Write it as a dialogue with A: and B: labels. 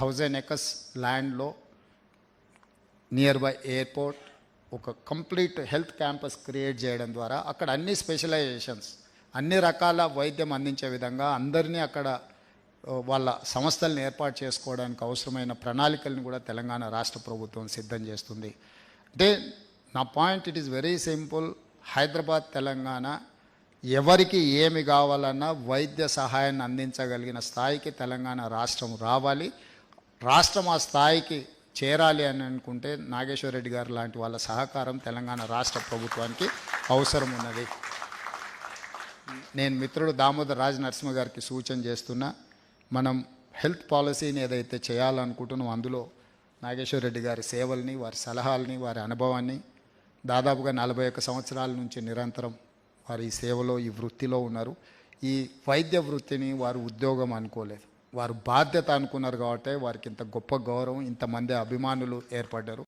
A: 1000 acres ల్యాండ్లో near by airport ఒక complete health campus create చేయడం ద్వారా అక్కడ అన్ని స్పెషలైజేషన్స్ అన్ని రకాల వైద్యం అందించే విధంగా అందరినీ అక్కడ వాళ్ళ సంస్థలను ఏర్పాటు చేసుకోవడానికి అవసరమైన ప్రణాళికలను కూడా తెలంగాణ రాష్ట్ర ప్రభుత్వం సిద్ధం చేస్తుంది. అంటే నా point it is very simple. Hyderabad Telangana ఎవరికి ఏమి కావాలన్నా వైద్య సహాయాన్ని అందించగలిగిన స్థాయికి తెలంగాణ రాష్ట్రం రావాలి. రాష్ట్రం ఆ స్థాయికి చేరాలి అని అనుకుంటే నాగేశ్వర రెడ్డి గారు లాంటి వాళ్ళ సహకారం తెలంగాణ రాష్ట్ర ప్రభుత్వానికి అవసరం ఉన్నది. నేను మిత్రుడు దామోదర్ రాజ్ నరసింహ గారికి సూచన చేస్తున్నా, మనం హెల్త్ పాలసీని ఏదైతే చేయాలనుకుంటున్నామో అందులో నాగేశ్వర రెడ్డి గారి సేవల్ని, వారి సలహాలని, వారి అనుభవాన్ని దాదాపుగా 41 సంవత్సరాల నుంచి నిరంతరం వారు ఈ సేవలో, ఈ వృత్తిలో ఉన్నారు. ఈ వైద్య వృత్తిని వారు ఉద్యోగం అనుకోలేదు, వారు బాధ్యత అనుకున్నారు. కాబట్టి వారికి ఇంత గొప్ప గౌరవం, ఇంతమంది అభిమానులు ఏర్పడ్డారు.